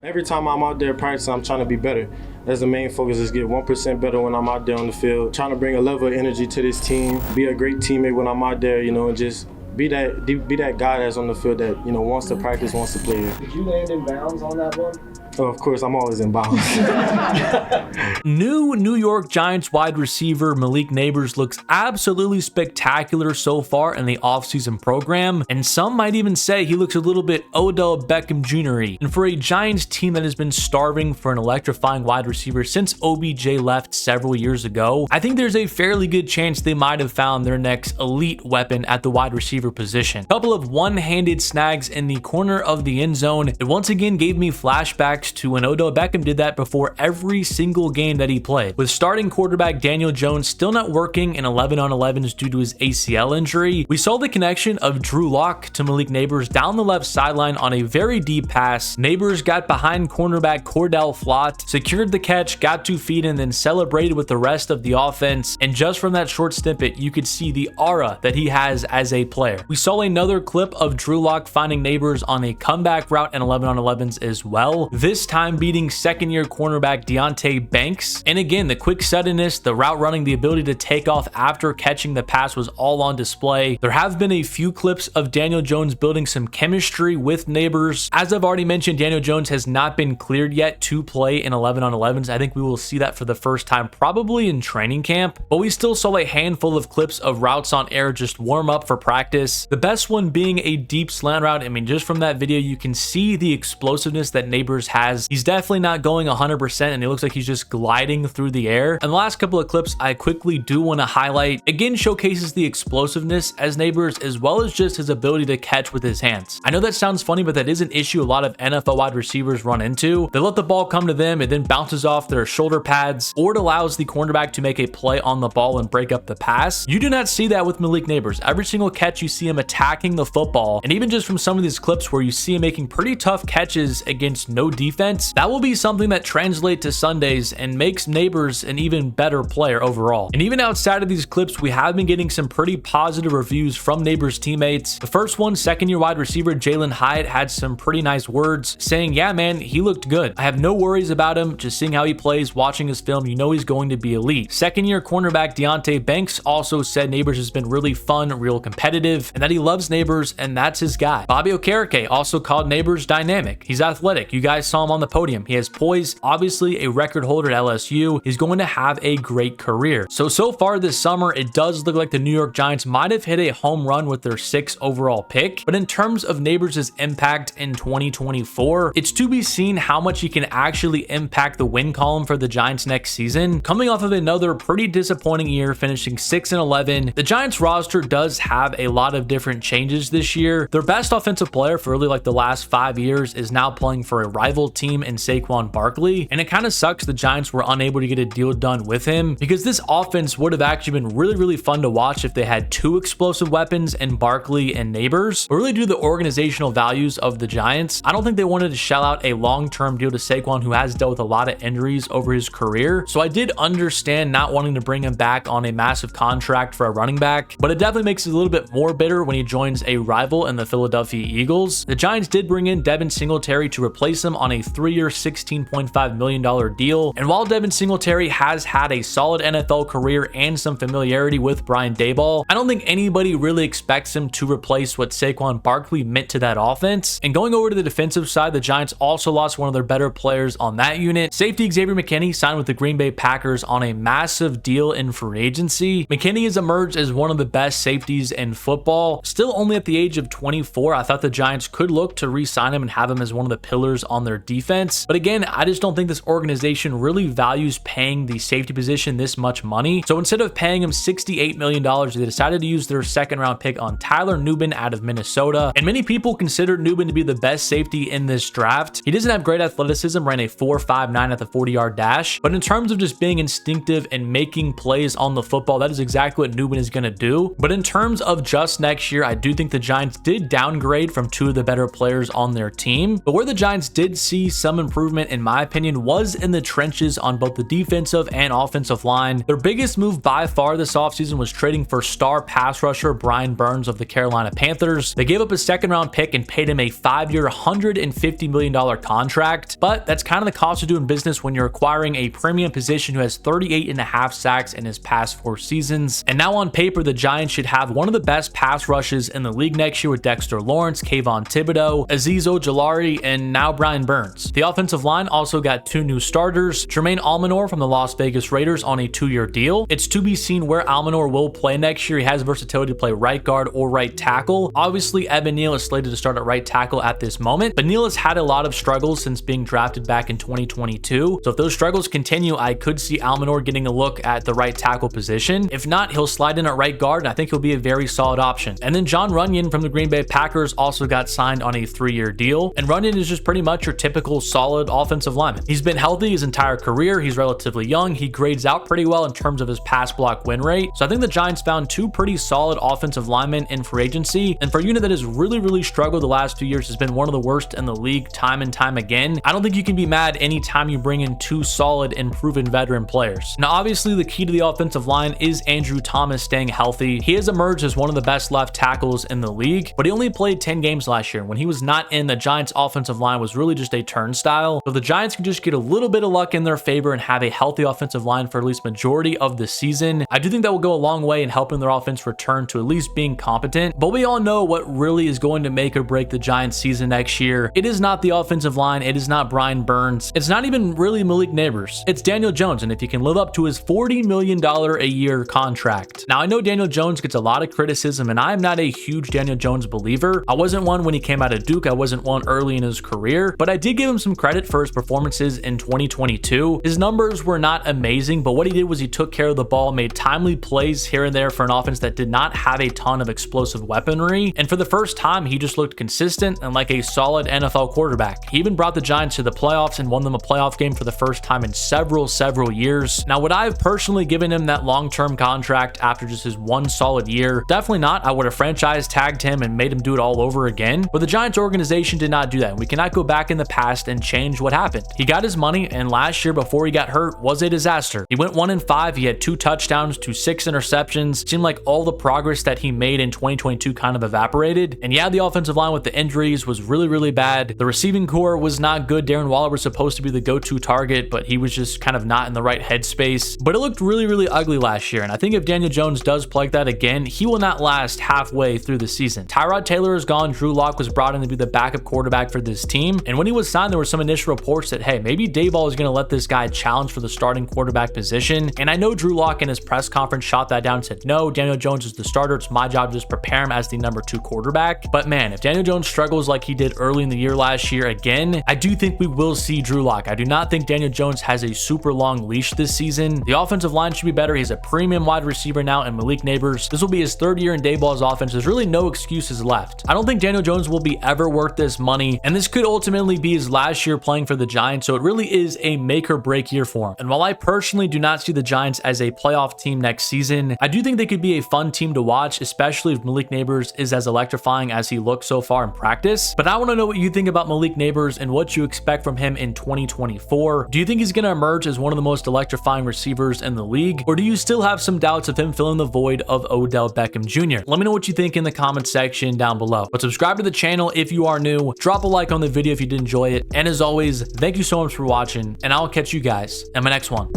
Every time I'm out there practicing, I'm trying to be better. That's the main focus, is get 1% better when I'm out there on the field. Trying to bring a level of energy to this team, be a great teammate when I'm out there, and just be that guy that's on the field that, wants to practice, wants to play. Did you land in bounds on that one? Oh, of course, I'm always in bounds. New New York Giants wide receiver Malik Nabers looks absolutely spectacular so far in the offseason program, and some might even say he looks a little bit Odell Beckham Jr.-y. And for a Giants team that has been starving for an electrifying wide receiver since OBJ left several years ago, I think there's a fairly good chance they might have found their next elite weapon at the wide receiver position. A couple of one-handed snags in the corner of the end zone. It once again gave me flashbacks to when Odell Beckham did that before every single game that he played. With starting quarterback Daniel Jones still not working in 11-on-11s due to his ACL injury, we saw the connection of Drew Lock to Malik Nabers down the left sideline on a very deep pass. Nabers got behind cornerback Cordell Flott, secured the catch, got 2 feet, and then celebrated with the rest of the offense. And just from that short snippet, you could see the aura that he has as a player. We saw another clip of Drew Lock finding Nabers on a comeback route in 11-on-11s as well, this time beating second-year cornerback Deonte Banks. And again, the quick suddenness, the route running, the ability to take off after catching the pass was all on display. There have been a few clips of Daniel Jones building some chemistry with Nabers. As I've already mentioned, Daniel Jones has not been cleared yet to play in 11-on-11s. I think we will see that for the first time probably in training camp, but we still saw a handful of clips of routes on air just warm up for practice. The best one being a deep slant route. I mean, just from that video, you can see the explosiveness that Nabers has. He's definitely not going 100%, and it looks like he's just gliding through the air. And the last couple of clips I quickly do want to highlight, again, showcases the explosiveness as Nabers, as well as just his ability to catch with his hands. I know that sounds funny, but that is an issue a lot of NFL wide receivers run into. They let the ball come to them, it then bounces off their shoulder pads, or it allows the cornerback to make a play on the ball and break up the pass. You do not see that with Malik Nabers. Every single catch, you see him attacking the football, and even just from some of these clips where you see him making pretty tough catches against no defense, that will be something that translates to Sundays and makes Nabers an even better player overall. And even outside of these clips, we have been getting some pretty positive reviews from Nabers' teammates. The first one, second-year wide receiver Jalen Hyatt, had some pretty nice words saying, "Yeah, man, he looked good. I have no worries about him. Just seeing how he plays, watching his film, you know he's going to be elite." Second-year cornerback Deonte Banks also said Nabers has been really fun, real competitive, and that he loves Nabers, and that's his guy. Bobby Okereke also called Nabers dynamic. He's athletic. You guys saw him on the podium. He has poise, obviously a record holder at LSU. He's going to have a great career. So far this summer, it does look like the New York Giants might have hit a home run with their 6th overall pick. But in terms of Nabers' impact in 2024, it's to be seen how much he can actually impact the win column for the Giants next season. Coming off of another pretty disappointing year, finishing 6-11, the Giants roster does have a lot of different changes this year. Their best offensive player for really like the last 5 years is now playing for a rival team in Saquon Barkley, and it kind of sucks the Giants were unable to get a deal done with him, because this offense would have actually been really fun to watch if they had 2 explosive weapons in Barkley and Nabers. But really, due to the organizational values of the Giants, I don't think they wanted to shell out a long-term deal to Saquon, who has dealt with a lot of injuries over his career. So I did understand not wanting to bring him back on a massive contract for a running back, but it definitely makes it a little bit more bitter when he joins a rival in the Philadelphia Eagles. The Giants did bring in Devin Singletary to replace him on a 3-year, $16.5 million deal. And while Devin Singletary has had a solid NFL career and some familiarity with Brian Daboll, I don't think anybody really expects him to replace what Saquon Barkley meant to that offense. And going over to the defensive side, the Giants also lost one of their better players on that unit. Safety Xavier McKinney signed with the Green Bay Packers on a massive deal in free agency. McKinney has emerged as one of the best safeties in football. Still only at the age of 24, I thought the Giants could look to re-sign him and have him as one of the pillars on their defense. But again, I just don't think this organization really values paying the safety position this much money. So instead of paying him $68 million, they decided to use their 2nd-round pick on Tyler Nubin out of Minnesota. And many people consider Nubin to be the best safety in this draft. He doesn't have great athleticism, ran a 4.59 at the 40-yard dash, but in terms of just being instinctive and making plays on the football, that is exactly what Nubin is going to do. But in terms of just starts next year, I do think the Giants did downgrade from two of the better players on their team, but where the Giants did see some improvement, in my opinion, was in the trenches on both the defensive and offensive line. Their biggest move by far this offseason was trading for star pass rusher Brian Burns of the Carolina Panthers. They gave up a second-round pick and paid him a 5-year, $150 million contract, but that's kind of the cost of doing business when you're acquiring a premium position who has 38.5 sacks in his past 4 seasons. And now on paper, the Giants should have one of the best pass rushes in the league next year with Dexter Lawrence, Kayvon Thibodeau, Azeez Ojulari, and now Brian Burns. The offensive line also got 2 new starters, Tremaine Almanor from the Las Vegas Raiders on a 2-year deal. It's to be seen where Almanor will play next year. He has versatility to play right guard or right tackle. Obviously, Evan Neal is slated to start at right tackle at this moment, but Neal has had a lot of struggles since being drafted back in 2022. So if those struggles continue, I could see Almanor getting a look at the right tackle position. If not, he'll slide in at right guard, and I think he'll be a very solid option. And then John Runyon from the Green Bay Packers also got signed on a 3-year deal, and Runyon is just pretty much your typical solid offensive lineman. He's been healthy his entire career. He's relatively young. He grades out pretty well in terms of his pass block win rate. So I think the Giants found 2 pretty solid offensive linemen in free agency, and for a unit that has really struggled the last 2 years, has been one of the worst in the league time and time again. I don't think you can be mad anytime you bring in 2 solid and proven veteran players. Now, obviously, the key to the offensive line is Andrew Thomas staying healthy. He has emerged as one of the best left tackles in the league, but he only played 10 games last year. When he was not in, the Giants offensive line was really just a turnstile. So the Giants can just get a little bit of luck in their favor and have a healthy offensive line for at least majority of the season. I do think that will go a long way in helping their offense return to at least being competent, but we all know what really is going to make or break the Giants season next year. It is not the offensive line. It is not Brian Burns. It's not even really Malik Nabers. It's Daniel Jones, and if he can live up to his $40 million a year contract. Now, I know Daniel Jones gets a lot of criticism, and I am not a huge Daniel Jones believer. I wasn't one when he came out of Duke. I wasn't one early in his career, but I did give him some credit for his performances in 2022. His numbers were not amazing, but what he did was he took care of the ball, made timely plays here and there for an offense that did not have a ton of explosive weaponry, and for the first time, he just looked consistent and like a solid NFL quarterback. He even brought the Giants to the playoffs and won them a playoff game for the first time in several years. Now, would I have personally given him that long-term contract after just his 1 solid year? Definitely not. I would have franchise tagged him and made him do it all over again, but the Giants organization did not do that. We cannot go back in the past and change what happened. He got his money, and last year before he got hurt was a disaster. He went 1-5. He had 2 touchdowns to 6 interceptions. It seemed like all the progress that he made in 2022 kind of evaporated. And yeah, the offensive line with the injuries was really bad. The receiving core was not good. Darren Waller was supposed to be the go-to target, but he was just kind of not in the right headspace. But it looked really ugly last year, and I think if Daniel Jones does play like that again, he will not last halfway through the season. Tyrod Taylor is gone. Drew Lock was brought in to be the backup quarterback for this team, and when he was signed, there were some initial reports that, hey, maybe Daboll is going to let this guy challenge for the starting quarterback position, and I know Drew Lock in his press conference shot that down and said, no, Daniel Jones is the starter. It's my job to just prepare him as the number 2 quarterback. But man, if Daniel Jones struggles like he did early in the year last year again, I do think we will see Drew Lock. I do not think Daniel Jones has a super long leash this season. The offensive line should be better. He's a premium wide receiver now, and Malik Nabers, this will be his 3rd year in Daboll's offense. There's really no excuses left. I don't think Daniel Jones will be ever worth this money, and this could ultimately be his last year playing for the Giants, so it really is a make or break year for him. And while I personally do not see the Giants as a playoff team next season, I do think they could be a fun team to watch, especially if Malik Nabers is as electrifying as he looks so far in practice. But I want to know what you think about Malik Nabers and what you expect from him in 2024. Do you think he's going to emerge as one of the most electrifying receivers in the league, or do you still have some doubts of him filling the void of Odell Beckham Jr.? Let me know what you think in the comment section down below. But subscribe to the channel if you are new. Drop a like on the video if you did enjoy it. And as always, thank you so much for watching, and I'll catch you guys in my next one.